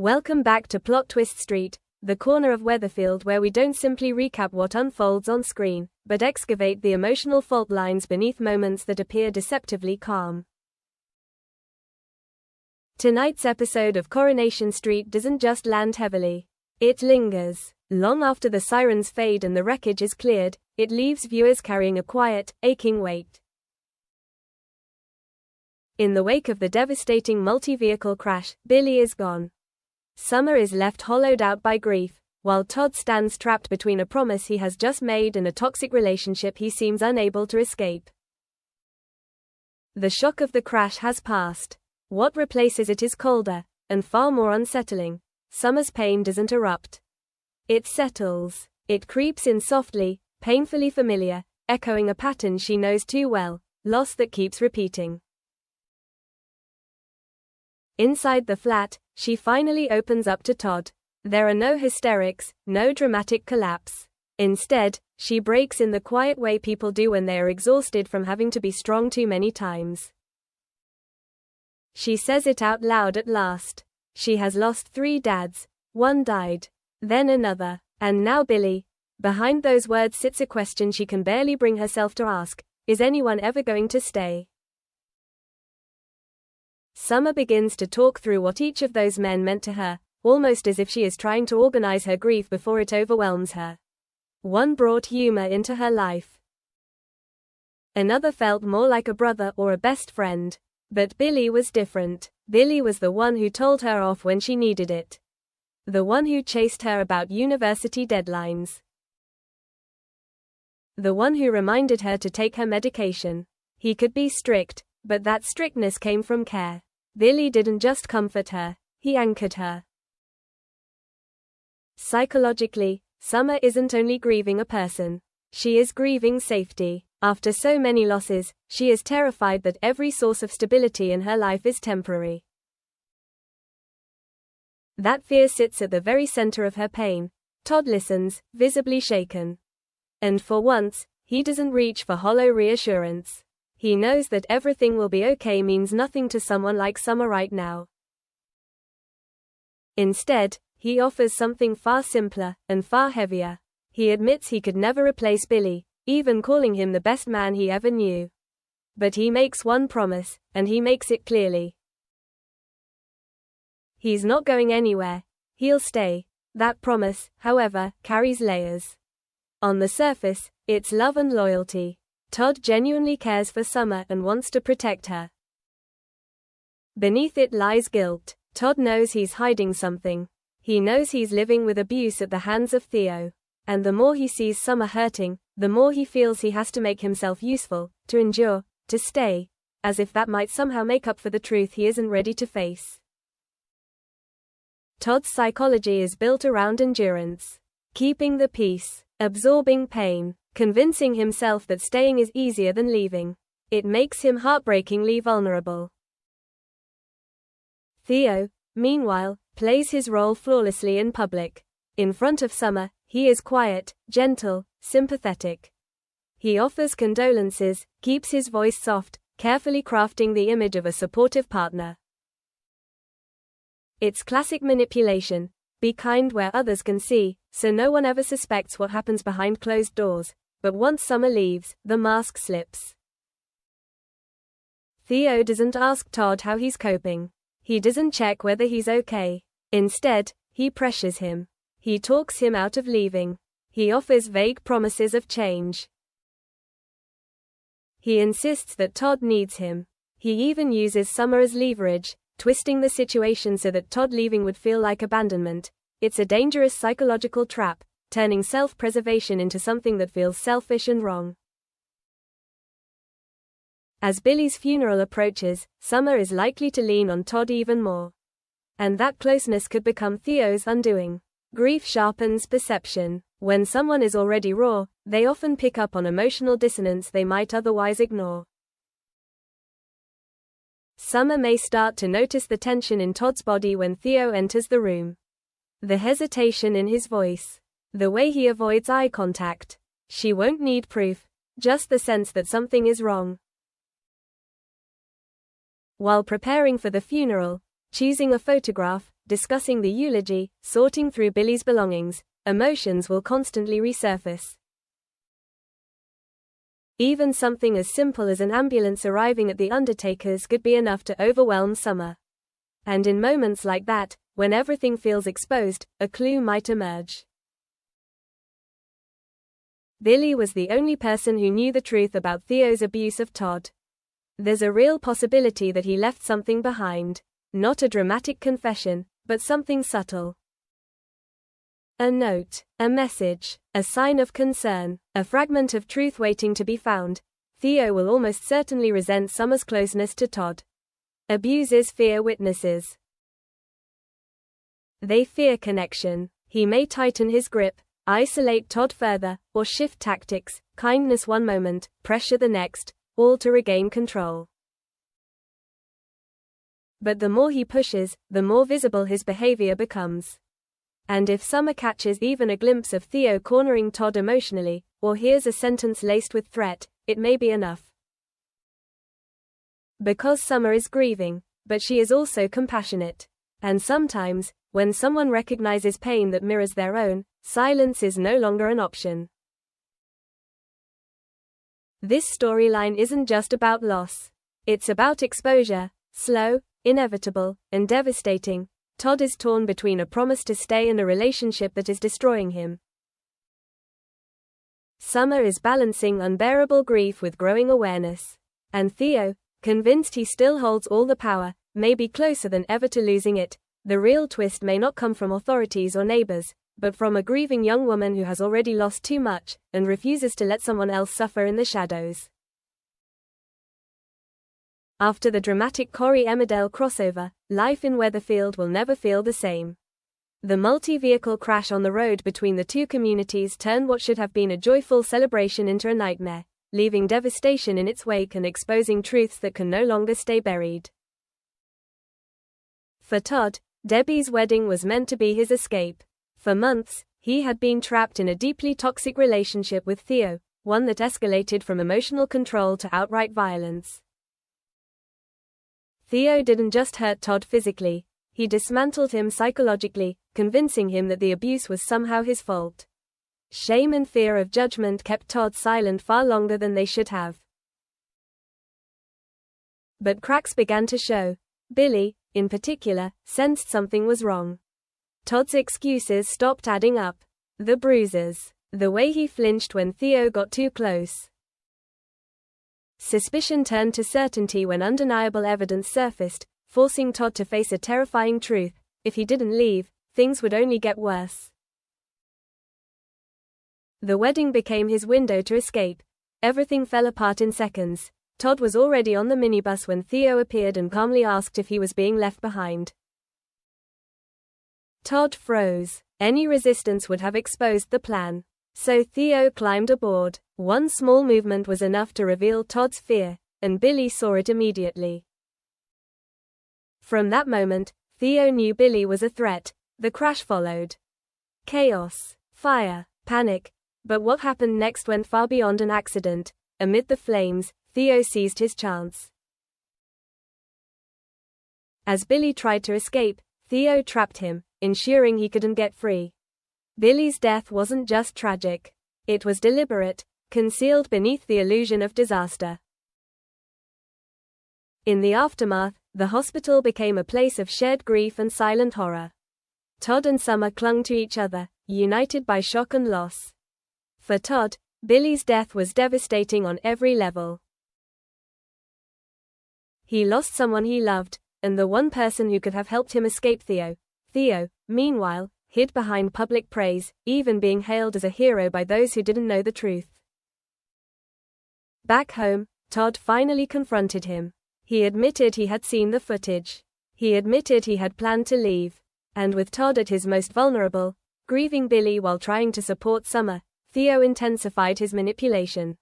Welcome back to Plot Twist Street, the corner of Weatherfield where we don't simply recap what unfolds on screen, but excavate the emotional fault lines beneath moments that appear deceptively calm. Tonight's episode of Coronation Street doesn't just land heavily. It lingers. Long after the sirens fade and the wreckage is cleared, it leaves viewers carrying a quiet, aching weight. In the wake of the devastating multi-vehicle crash, Billy is gone. Summer is left hollowed out by grief, while Todd stands trapped between a promise he has just made and a toxic relationship he seems unable to escape. The shock of the crash has passed. What replaces it is colder, and far more unsettling. Summer's pain doesn't erupt. It settles. It creeps in softly, painfully familiar, echoing a pattern she knows too well, loss that keeps repeating. Inside the flat, she finally opens up to Todd. There are no hysterics, no dramatic collapse. Instead, she breaks in the quiet way people do when they are exhausted from having to be strong too many times. She says it out loud at last. She has lost 3 dads. One died. Then another. And now Billy. Behind those words sits a question she can barely bring herself to ask. Is anyone ever going to stay? Summer begins to talk through what each of those men meant to her, almost as if she is trying to organize her grief before it overwhelms her. One brought humor into her life. Another felt more like a brother or a best friend. But Billy was different. Billy was the one who told her off when she needed it. The one who chased her about university deadlines. The one who reminded her to take her medication. He could be strict, but that strictness came from care. Billy didn't just comfort her, he anchored her. Psychologically, Summer isn't only grieving a person. She is grieving safety. After so many losses, she is terrified that every source of stability in her life is temporary. That fear sits at the very center of her pain. Todd listens, visibly shaken. And for once, he doesn't reach for hollow reassurance. He knows that everything will be okay means nothing to someone like Summer right now. Instead, he offers something far simpler, and far heavier. He admits he could never replace Billy, even calling him the best man he ever knew. But he makes one promise, and he makes it clearly. He's not going anywhere. He'll stay. That promise, however, carries layers. On the surface, it's love and loyalty. Todd genuinely cares for Summer and wants to protect her. Beneath it lies guilt. Todd knows he's hiding something. He knows he's living with abuse at the hands of Theo. And the more he sees Summer hurting, the more he feels he has to make himself useful, to endure, to stay, as if that might somehow make up for the truth he isn't ready to face. Todd's psychology is built around endurance. Keeping the peace, absorbing pain, convincing himself that staying is easier than leaving. It makes him heartbreakingly vulnerable. Theo, meanwhile, plays his role flawlessly in public. In front of Summer, he is quiet, gentle, sympathetic. He offers condolences, keeps his voice soft, carefully crafting the image of a supportive partner. It's classic manipulation. Be kind where others can see, so no one ever suspects what happens behind closed doors. But once Summer leaves, the mask slips. Theo doesn't ask Todd how he's coping. He doesn't check whether he's okay. Instead, he pressures him. He talks him out of leaving. He offers vague promises of change. He insists that Todd needs him. He even uses Summer as leverage, twisting the situation so that Todd leaving would feel like abandonment. It's a dangerous psychological trap, turning self-preservation into something that feels selfish and wrong. As Billy's funeral approaches, Summer is likely to lean on Todd even more. And that closeness could become Theo's undoing. Grief sharpens perception. When someone is already raw, they often pick up on emotional dissonance they might otherwise ignore. Summer may start to notice the tension in Todd's body when Theo enters the room. The hesitation in his voice. The way he avoids eye contact. She won't need proof, just the sense that something is wrong. While preparing for the funeral, choosing a photograph, discussing the eulogy, sorting through Billy's belongings, emotions will constantly resurface. Even something as simple as an ambulance arriving at the undertaker's could be enough to overwhelm Summer. And in moments like that, when everything feels exposed, a clue might emerge. Billy was the only person who knew the truth about Theo's abuse of Todd. There's a real possibility that he left something behind. Not a dramatic confession, but something subtle. A note, a message, a sign of concern, a fragment of truth waiting to be found. Theo will almost certainly resent Summer's closeness to Todd. Abusers fear witnesses. They fear connection. He may tighten his grip, isolate Todd further, or shift tactics, kindness one moment, pressure the next, all to regain control. But the more he pushes, the more visible his behavior becomes. And if Summer catches even a glimpse of Theo cornering Todd emotionally, or hears a sentence laced with threat, it may be enough. Because Summer is grieving, but she is also compassionate. And sometimes, when someone recognizes pain that mirrors their own, silence is no longer an option. This storyline isn't just about loss. It's about exposure, slow, inevitable, and devastating. Todd is torn between a promise to stay and a relationship that is destroying him. Summer is balancing unbearable grief with growing awareness. And Theo, convinced he still holds all the power, may be closer than ever to losing it. The real twist may not come from authorities or neighbors, but from a grieving young woman who has already lost too much, and refuses to let someone else suffer in the shadows. After the dramatic Corey Emmerdale crossover, life in Weatherfield will never feel the same. The multi-vehicle crash on the road between the two communities turned what should have been a joyful celebration into a nightmare, leaving devastation in its wake and exposing truths that can no longer stay buried. For Todd, Debbie's wedding was meant to be his escape. For months, he had been trapped in a deeply toxic relationship with Theo, one that escalated from emotional control to outright violence. Theo didn't just hurt Todd physically, he dismantled him psychologically, convincing him that the abuse was somehow his fault. Shame and fear of judgment kept Todd silent far longer than they should have. But cracks began to show. Billy, in particular, sensed something was wrong. Todd's excuses stopped adding up. The bruises, the way he flinched when Theo got too close. Suspicion turned to certainty when undeniable evidence surfaced, forcing Todd to face a terrifying truth: if he didn't leave, things would only get worse. The wedding became his window to escape. Everything fell apart in seconds. Todd was already on the minibus when Theo appeared and calmly asked if he was being left behind. Todd froze. Any resistance would have exposed the plan. So Theo climbed aboard. One small movement was enough to reveal Todd's fear, and Billy saw it immediately. From that moment, Theo knew Billy was a threat. The crash followed. Chaos, fire, panic. But what happened next went far beyond an accident. Amid the flames, Theo seized his chance. As Billy tried to escape, Theo trapped him, ensuring he couldn't get free. Billy's death wasn't just tragic. It was deliberate, concealed beneath the illusion of disaster. In the aftermath, the hospital became a place of shared grief and silent horror. Todd and Summer clung to each other, united by shock and loss. For Todd, Billy's death was devastating on every level. He lost someone he loved, and the one person who could have helped him escape Theo. Theo, meanwhile, hid behind public praise, even being hailed as a hero by those who didn't know the truth. Back home, Todd finally confronted him. He admitted he had seen the footage. He admitted he had planned to leave. And with Todd at his most vulnerable, grieving Billy while trying to support Summer, Theo intensified his manipulation.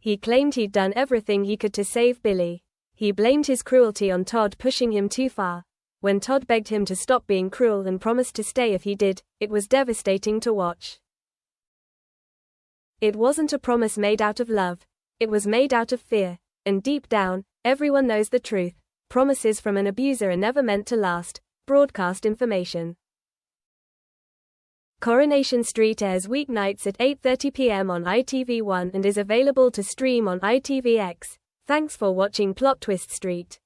He claimed he'd done everything he could to save Billy. He blamed his cruelty on Todd pushing him too far. When Todd begged him to stop being cruel and promised to stay if he did, it was devastating to watch. It wasn't a promise made out of love. It was made out of fear. And deep down, everyone knows the truth. Promises from an abuser are never meant to last. Broadcast information. Coronation Street airs weeknights at 8:30 p.m. on ITV1 and is available to stream on ITVX. Thanks for watching Plot Twist Street.